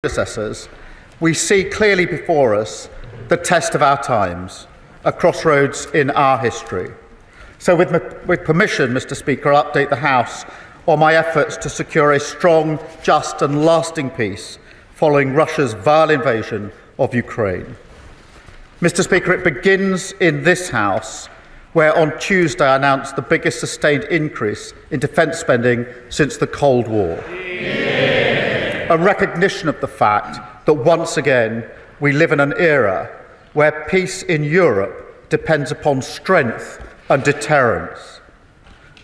predecessors, we see clearly before us the test of our times, a crossroads in our history. So with permission, Mr. Speaker, I'll update the House on my efforts to secure a strong, just and lasting peace following Russia's vile invasion of Ukraine. Mr. Speaker, it begins in this House, where on Tuesday I announced the biggest sustained increase in defence spending since the Cold War. Yeah. A recognition of the fact that once again we live in an era where peace in Europe depends upon strength and deterrence,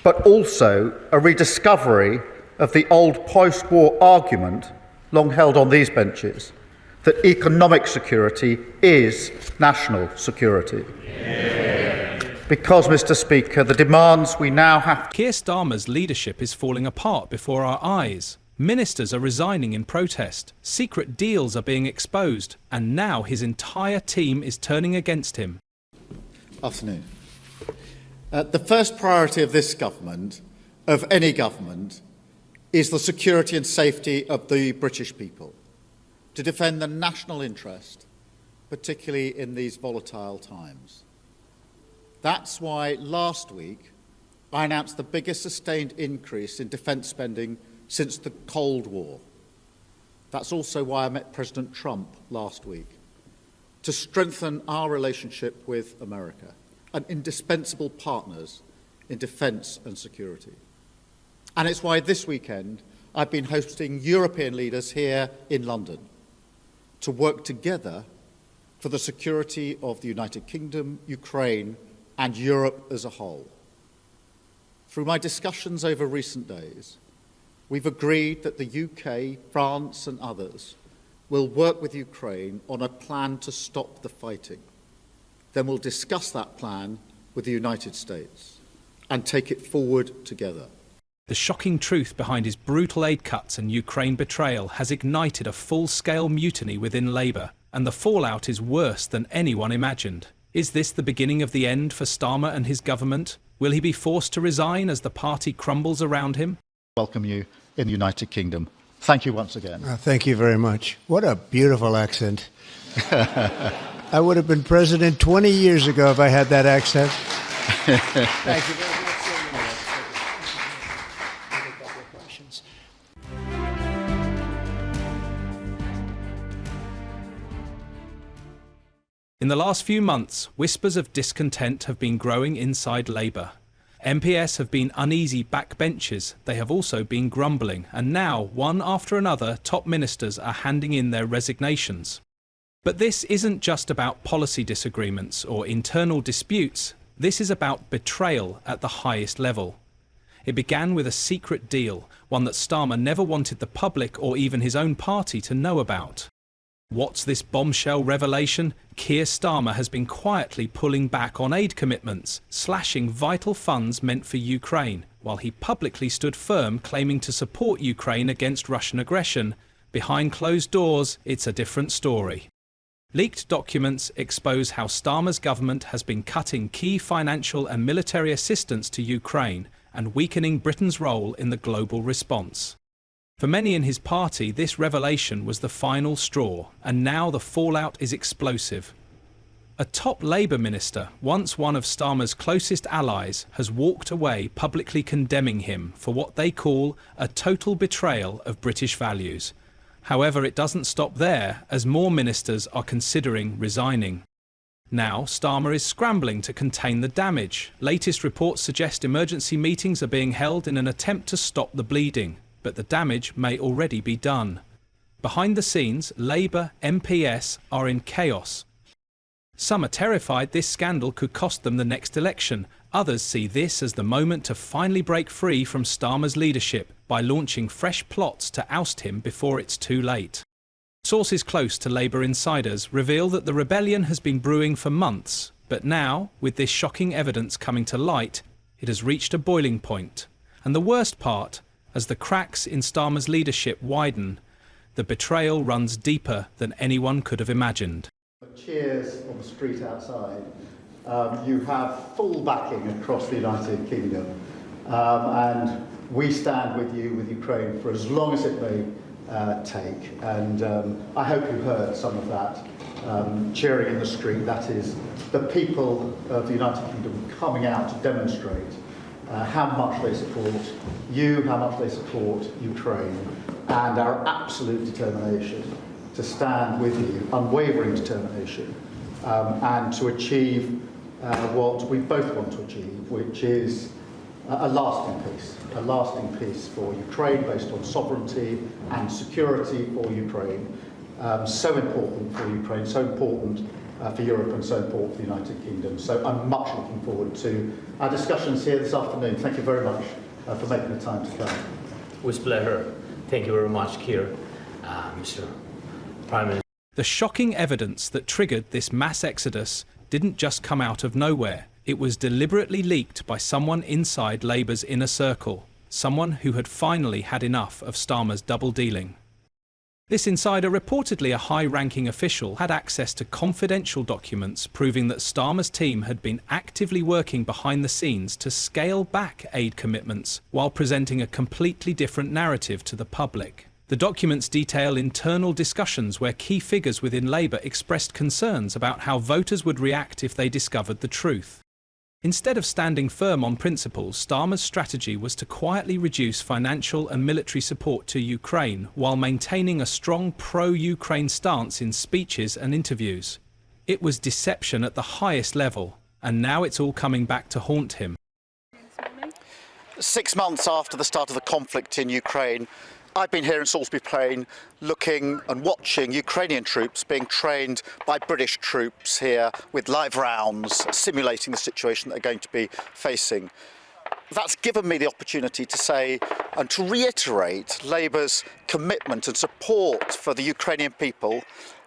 but also a rediscovery of the old post-war argument, long held on these benches, that economic security is national security. Yeah. Because, Mr. Speaker, the demands we now have... Keir Starmer's leadership is falling apart before our eyes. Ministers are resigning in protest, secret deals are being exposed, and now his entire team is turning against him. Afternoon. The first priority of this government, of any government, is the security and safety of the British people, to defend the national interest, particularly in these volatile times. That's why last week I announced the biggest sustained increase in defence spending since the Cold War. That's also why I met President Trump last week, to strengthen our relationship with America, and indispensable partners in defence and security. And it's why this weekend I've been hosting European leaders here in London to work together for the security of the United Kingdom, Ukraine, and Europe as a whole. Through my discussions over recent days, we've agreed that the UK, France, and others will work with Ukraine on a plan to stop the fighting. Then we'll discuss that plan with the United States and take it forward together. The shocking truth behind his brutal aid cuts and Ukraine betrayal has ignited a full-scale mutiny within Labour, and the fallout is worse than anyone imagined. Is this the beginning of the end for Starmer and his government? Will he be forced to resign as the party crumbles around him? Welcome you in the United Kingdom. Thank you once again. Thank you very much. What a beautiful accent. I would have been president 20 years ago if I had that accent. Thank you very much. In the last few months, whispers of discontent have been growing inside Labour. MPS have been uneasy backbenchers, they have also been grumbling, and now, one after another, top ministers are handing in their resignations. But this isn't just about policy disagreements or internal disputes, this is about betrayal at the highest level. It began with a secret deal, one that Starmer never wanted the public or even his own party to know about. What's this bombshell revelation? Keir Starmer has been quietly pulling back on aid commitments, slashing vital funds meant for Ukraine, while he publicly stood firm claiming to support Ukraine against Russian aggression. Behind closed doors, it's a different story. Leaked documents expose how Starmer's government has been cutting key financial and military assistance to Ukraine and weakening Britain's role in the global response. For many in his party, this revelation was the final straw, and now the fallout is explosive. A top Labour minister, once one of Starmer's closest allies, has walked away publicly condemning him for what they call a total betrayal of British values. However, it doesn't stop there, as more ministers are considering resigning. Now, Starmer is scrambling to contain the damage. Latest reports suggest emergency meetings are being held in an attempt to stop the bleeding, but the damage may already be done. Behind the scenes, Labour MPS are in chaos. Some are terrified this scandal could cost them the next election. Others see this as the moment to finally break free from Starmer's leadership by launching fresh plots to oust him before it's too late. Sources close to Labour insiders reveal that the rebellion has been brewing for months, but now, with this shocking evidence coming to light, it has reached a boiling point. And the worst part, as the cracks in Starmer's leadership widen, the betrayal runs deeper than anyone could have imagined. Cheers on the street outside. You have full backing across the United Kingdom, and we stand with you, with Ukraine, for as long as it may take. And I hope you heard some of that cheering in the street. That is the people of the United Kingdom coming out to demonstrate how much they support you, how much they support Ukraine, and our absolute determination to stand with you, unwavering determination, and to achieve what we both want to achieve, which is a lasting peace for Ukraine based on sovereignty and security for Ukraine. So important for Ukraine, so important for Europe, and so important for the United Kingdom. So I'm much looking forward to our discussions here this afternoon. Thank you very much for making the time to come. With pleasure. Thank you very much, Keir, Mr. Prime Minister. The shocking evidence that triggered this mass exodus didn't just come out of nowhere. It was deliberately leaked by someone inside Labour's inner circle, someone who had finally had enough of Starmer's double-dealing. This insider, reportedly a high-ranking official, had access to confidential documents proving that Starmer's team had been actively working behind the scenes to scale back aid commitments while presenting a completely different narrative to the public. The documents detail internal discussions where key figures within Labour expressed concerns about how voters would react if they discovered the truth. Instead of standing firm on principles, Starmer's strategy was to quietly reduce financial and military support to Ukraine while maintaining a strong pro-Ukraine stance in speeches and interviews. It was deception at the highest level, and now it's all coming back to haunt him. 6 months after the start of the conflict in Ukraine, I've been here in Salisbury Plain looking and watching Ukrainian troops being trained by British troops here with live rounds, simulating the situation they're going to be facing. That's given me the opportunity to say and to reiterate Labour's commitment and support for the Ukrainian people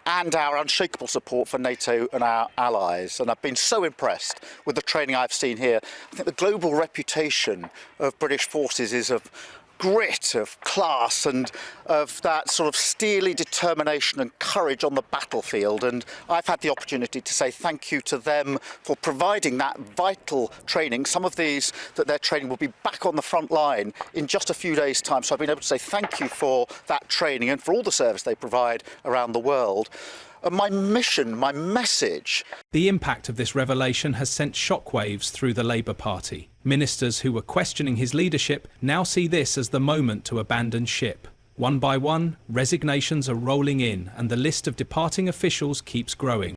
and our unshakable support for NATO and our allies. And I've been so impressed with the training I've seen here. I think the global reputation of British forces is of grit, of class, and of that sort of steely determination and courage on the battlefield. And I've had the opportunity to say thank you to them for providing that vital training. Some of these that they're training will be back on the front line in just a few days' time. So I've been able to say thank you for that training and for all the service they provide around the world. My mission, my message. The impact of this revelation has sent shockwaves through the Labour Party. Ministers who were questioning his leadership now see this as the moment to abandon ship. One by one, resignations are rolling in, and the list of departing officials keeps growing.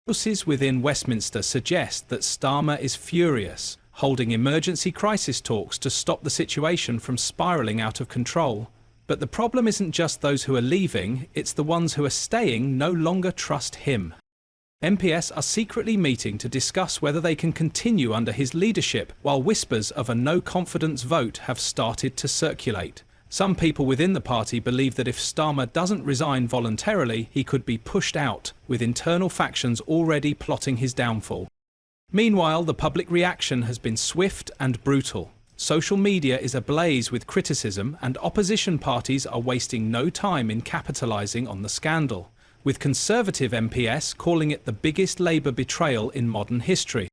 Sources within Westminster suggest that Starmer is furious, holding emergency crisis talks to stop the situation from spiralling out of control. But the problem isn't just those who are leaving, it's the ones who are staying no longer trust him. MPS are secretly meeting to discuss whether they can continue under his leadership, while whispers of a no-confidence vote have started to circulate. Some people within the party believe that if Starmer doesn't resign voluntarily, he could be pushed out, with internal factions already plotting his downfall. Meanwhile, the public reaction has been swift and brutal. Social media is ablaze with criticism, and opposition parties are wasting no time in capitalising on the scandal, with Conservative MPS calling it the biggest Labour betrayal in modern history.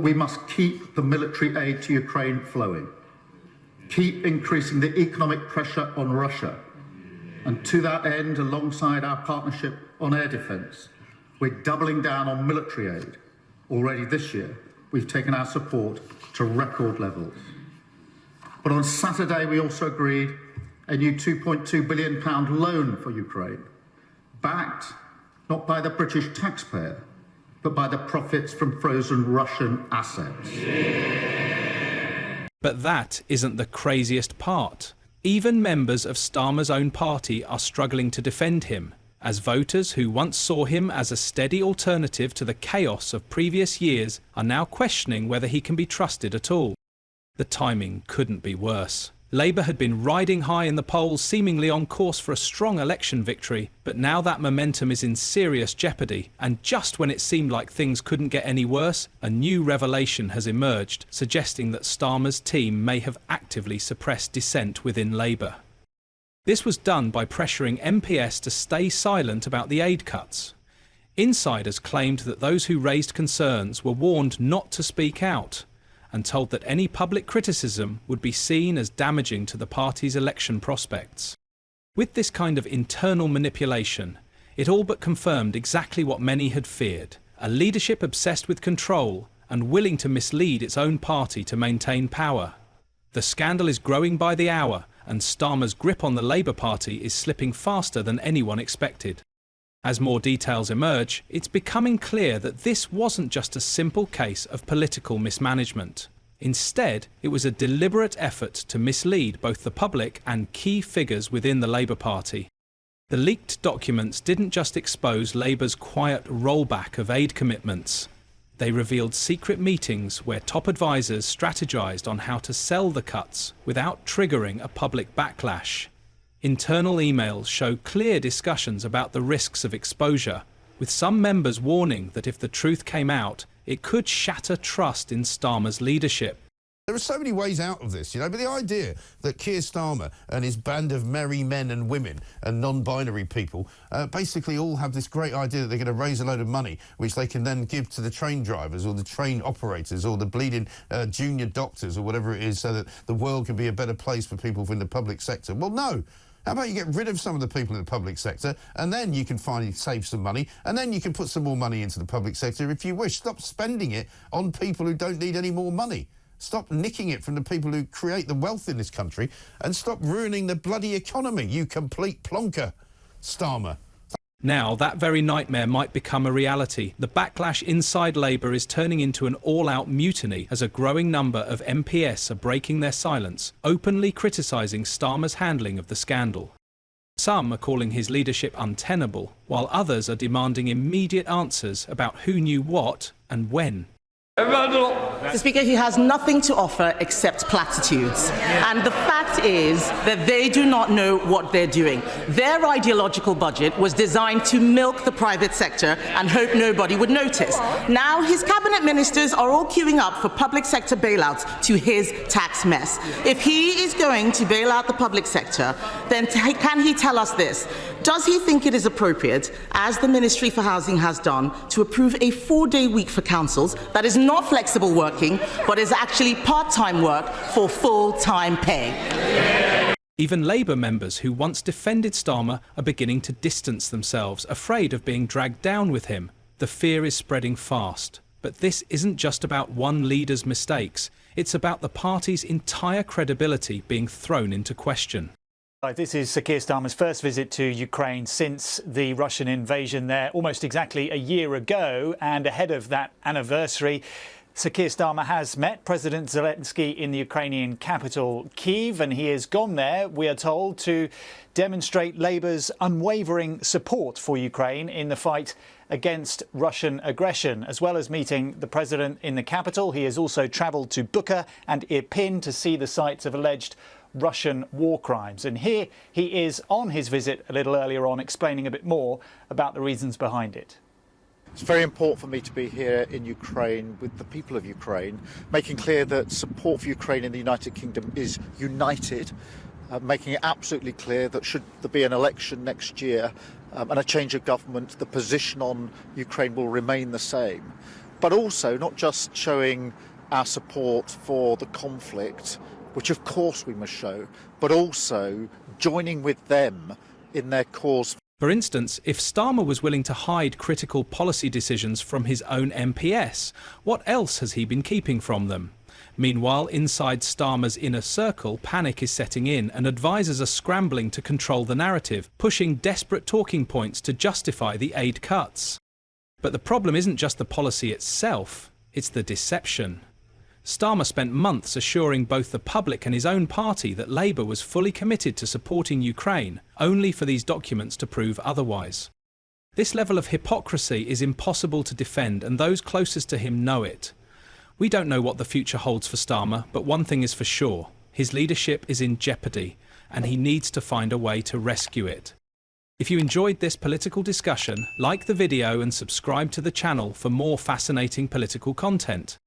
We must keep the military aid to Ukraine flowing, keep increasing the economic pressure on Russia, and to that end, alongside our partnership on air defence, we're doubling down on military aid. Already this year, we've taken our support to record levels. But on Saturday, we also agreed a new £2.2 billion loan for Ukraine, backed not by the British taxpayer, but by the profits from frozen Russian assets. But that isn't the craziest part. Even members of Starmer's own party are struggling to defend him, as voters who once saw him as a steady alternative to the chaos of previous years are now questioning whether he can be trusted at all. The timing couldn't be worse. Labour had been riding high in the polls, seemingly on course for a strong election victory, but now that momentum is in serious jeopardy, and just when it seemed like things couldn't get any worse, a new revelation has emerged, suggesting that Starmer's team may have actively suppressed dissent within Labour. This was done by pressuring MPS to stay silent about the aid cuts. Insiders claimed that those who raised concerns were warned not to speak out, and told that any public criticism would be seen as damaging to the party's election prospects. With this kind of internal manipulation, it all but confirmed exactly what many had feared: a leadership obsessed with control and willing to mislead its own party to maintain power. The scandal is growing by the hour, and Starmer's grip on the Labour Party is slipping faster than anyone expected. As more details emerge, it's becoming clear that this wasn't just a simple case of political mismanagement. Instead, it was a deliberate effort to mislead both the public and key figures within the Labour Party. The leaked documents didn't just expose Labour's quiet rollback of aid commitments. They revealed secret meetings where top advisors strategized on how to sell the cuts without triggering a public backlash. Internal emails show clear discussions about the risks of exposure, with some members warning that if the truth came out, it could shatter trust in Starmer's leadership. There are so many ways out of this, but the idea that Keir Starmer and his band of merry men and women and non-binary people basically all have this great idea that they're going to raise a load of money, which they can then give to the train drivers or the train operators or the bleeding junior doctors or whatever it is, so that the world can be a better place for people in the public sector. Well, no. How about you get rid of some of the people in the public sector, and then you can finally save some money, and then you can put some more money into the public sector if you wish. Stop spending it on people who don't need any more money. Stop nicking it from the people who create the wealth in this country, and stop ruining the bloody economy, you complete plonker, Starmer. Now, that very nightmare might become a reality. The backlash inside Labour is turning into an all-out mutiny as a growing number of MPS are breaking their silence, openly criticising Starmer's handling of the scandal. Some are calling his leadership untenable, while others are demanding immediate answers about who knew what and when. Mr. Speaker, he has nothing to offer except platitudes. And the fact is that they do not know what they're doing. Their ideological budget was designed to milk the private sector and hope nobody would notice. Now his cabinet ministers are all queuing up for public sector bailouts to his tax mess. If he is going to bail out the public sector, then can he tell us this? Does he think it is appropriate, as the Ministry for Housing has done, to approve a 4-day week for councils that is not flexible working, but is actually part-time work for full-time pay? Even Labour members who once defended Starmer are beginning to distance themselves, afraid of being dragged down with him. The fear is spreading fast. But this isn't just about one leader's mistakes. It's about the party's entire credibility being thrown into question. This is Sir Keir Starmer's first visit to Ukraine since the Russian invasion there almost exactly a year ago, and ahead of that anniversary, Sir Keir Starmer has met President Zelensky in the Ukrainian capital, Kyiv, and he has gone there, we are told, to demonstrate Labour's unwavering support for Ukraine in the fight against Russian aggression. As well as meeting the President in the capital, he has also travelled to Bucha and Irpin to see the sites of alleged Russian war crimes. And here he is on his visit a little earlier on, explaining a bit more about the reasons behind it. It's very important for me to be here in Ukraine with the people of Ukraine, making clear that support for Ukraine in the United Kingdom is united, making it absolutely clear that should there be an election next year and a change of government, the position on Ukraine will remain the same. But also not just showing our support for the conflict, which of course we must show, but also joining with them in their cause. For instance, if Starmer was willing to hide critical policy decisions from his own MPS, what else has he been keeping from them? Meanwhile, inside Starmer's inner circle, panic is setting in and advisers are scrambling to control the narrative, pushing desperate talking points to justify the aid cuts. But the problem isn't just the policy itself, it's the deception. Starmer spent months assuring both the public and his own party that Labour was fully committed to supporting Ukraine, only for these documents to prove otherwise. This level of hypocrisy is impossible to defend, and those closest to him know it. We don't know what the future holds for Starmer, but one thing is for sure: his leadership is in jeopardy, and he needs to find a way to rescue it. If you enjoyed this political discussion, like the video and subscribe to the channel for more fascinating political content.